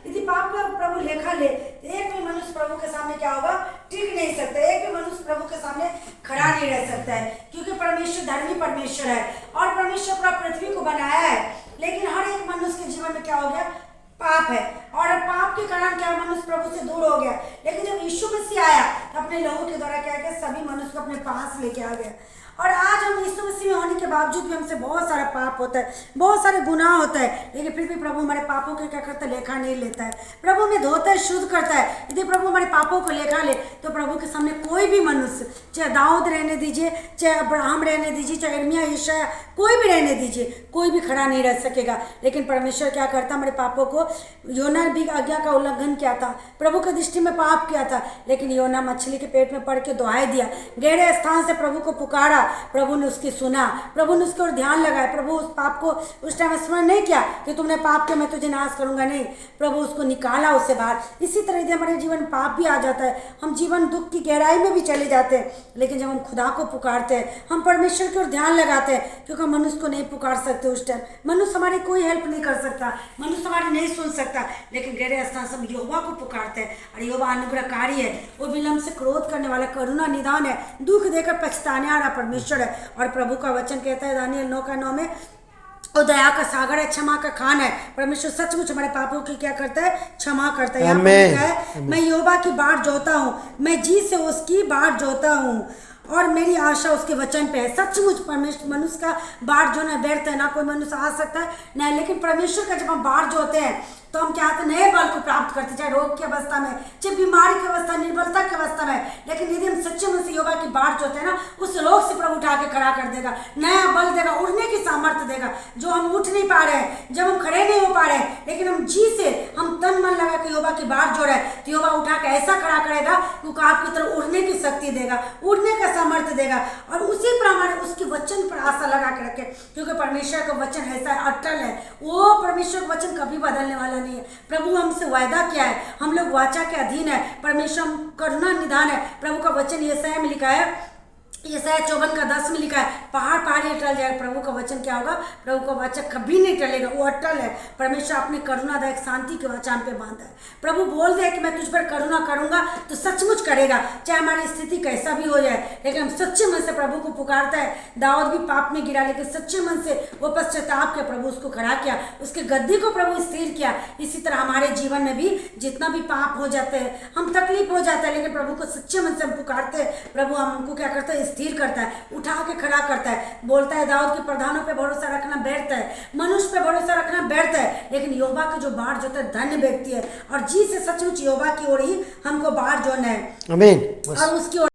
यदि पाप का प्रभु लेखा ले तो एक भी मनुष्य प्रभु के सामने क्या होगा, टिक नहीं सकता, एक भी मनुष्य प्रभु के सामने खड़ा नहीं रह सकता है, क्योंकि परमेश्वर धर्मी परमेश्वर है और परमेश्वर पूरा पृथ्वी को बनाया है। लेकिन हर एक मनुष्य के जीवन में क्या हो गया, पाप है, और पाप के कारण क्या मनुष्य प्रभु से दूर हो गया। लेकिन जब यीशु मसीह आया तो अपने लोगों के द्वारा क्या किया, सभी मनुष्य को अपने पास लेके आ गया। और आज हम यीशु मसीह में होने के बावजूद भी हमसे बहुत सारा पाप होता है, बहुत सारे गुनाह होता है, लेकिन फिर भी प्रभु हमारे पापों के क्या करता है, लेखा नहीं लेता है। प्रभु हमें धोता है, शुद्ध करता है। यदि प्रभु हमारे पापों को लेखा ले तो प्रभु के सामने कोई भी मनुष्य, चाहे दाऊद रहने दीजिए, चाहे अब्राहम रहने दीजिए, चाहे यिर्मयाह, यशायाह, कोई भी रहने दीजिए, कोई भी खड़ा नहीं रह सकेगा। लेकिन परमेश्वर क्या करता, हमारे पापों को, योना भी आज्ञा का उल्लंघन किया था, प्रभु की दृष्टि में पाप किया था, लेकिन योना मछली के पेट में पड़ के दुहाई दिया, गहरे स्थान से प्रभु को पुकारा, प्रभु ने उसकी सुना, प्रभु ने उसके ओर ध्यान लगाया। प्रभु उस पाप को उस टाइम स्मरण नहीं किया कि तुमने पाप किया मैं तुझे नाश करूंगा, नहीं, प्रभु उसको निकाला उससे बाहर। इसी तरह यदि हमारे जीवन में पाप भी आ जाता है, हम जीवन दुख की गहराई में भी चले जाते हैं, लेकिन जब हम खुदा को पुकारते हैं, हम परमेश्वर की ओर ध्यान लगाते हैं, क्योंकि हम मनुष्य को नहीं पुकार सकते उस टाइम, मनुष्य हमारी कोई हेल्प नहीं कर सकता, मनुष्य हमारी नहीं सुन सकता, लेकिन गहरे स्थान से हम यहोवा को पुकारते हैं। और यहोवा अनुग्रहकारी है, वो विलम्ब से क्रोध करने वाला, करुणा निदान है, दुख देकर पछताने वाला परमेश्वर है। और प्रभु का वचन कहता है दानियल 9:9 में, वो दया का सागर है, क्षमा का खान है। परमेश्वर सचमुच हमारे पापों की क्या करता है, क्षमा करता है। यहाँ पर लिखा है, मैं यहोवा की बाट जोता हूँ, मैं जी से उसकी बाट जोता हूँ और मेरी आशा उसके वचन पे है। सचमुच परमेश्वर, मनुष्य का बाट जो ना व्यर्थ है, ना कोई मनुष्य आ सकता है ना, लेकिन परमेश्वर का जब हम बाट जोते हैं तो हम क्या होते हैं, नए बल को प्राप्त करते हैं, चाहे रोग की अवस्था में, चाहे बीमारी की अवस्था, निर्बलता की अवस्था में। लेकिन यदि हम सच्चे मन से यहोवा की बाट जोते हैं ना, उस रोग से प्रभु उठा के खड़ा कर देगा, नया बल देगा, उड़ने की सामर्थ्य देगा। जो हम उठ नहीं पा रहे हैं, जब हम खड़े नहीं हो पा रहे हैं, लेकिन हम जी से, हम तन मन लगा के यहोवा की बाट जोड़ रहे हैं, तो यहोवा उठा के ऐसा खड़ा करेगा क्योंकि आपकी तरफ उड़ने की शक्ति देगा, उड़ने का सामर्थ्य देगा। और उसी पर हमारे उसके वचन पर आशा लगा के रखें, क्योंकि परमेश्वर का वचन ऐसा है, अटल है, वो परमेश्वर का वचन कभी बदलने वाला नहीं है। प्रभु हमसे वायदा किया है, हम लोग वाचा के अधीन है, परमेश्वर करुणा निदान है। प्रभु का वचन यशायाह में लिखा है, यशायाह 54:10 में लिखा है, पहाड़ पहाड़ टल जाएगा, प्रभु का वचन क्या होगा, प्रभु का वचन कभी नहीं टलेगा, वो अटल है। परमेश्वर अपने करुणादायक शांति के वचन पे बांधा है। प्रभु बोल दे कि मैं तुझ पर करुणा करूंगा तो सचमुच करेगा, चाहे हमारी स्थिति कैसा भी हो जाए। लेकिन हम सच्चे मन से प्रभु को पुकारता है। दाऊद भी पाप में गिरा, लेकिन सच्चे मन से वो पश्चाताप के प्रभु उसको खड़ा किया, उसके गद्दी को प्रभु स्थिर किया। इसी तरह हमारे जीवन में भी जितना भी पाप हो जाते हैं, हम तकलीफ हो जाता है, लेकिन प्रभु को सच्चे मन से हम पुकारते हैं, प्रभु हमको क्या करता है, स्थिर करता है, उठा के खड़ा करता है। बोलता है दाऊद के प्रधानों पे भरोसा रखना व्यर्थ है, मनुष्य पे भरोसा रखना व्यर्थ है, लेकिन यहोवा की जो बाट जोता है धन्य व्यक्ति है। और जी से सचमुच यहोवा की ओर ही हमको बाट जोड़ना है, आमीन। और उसकी ओर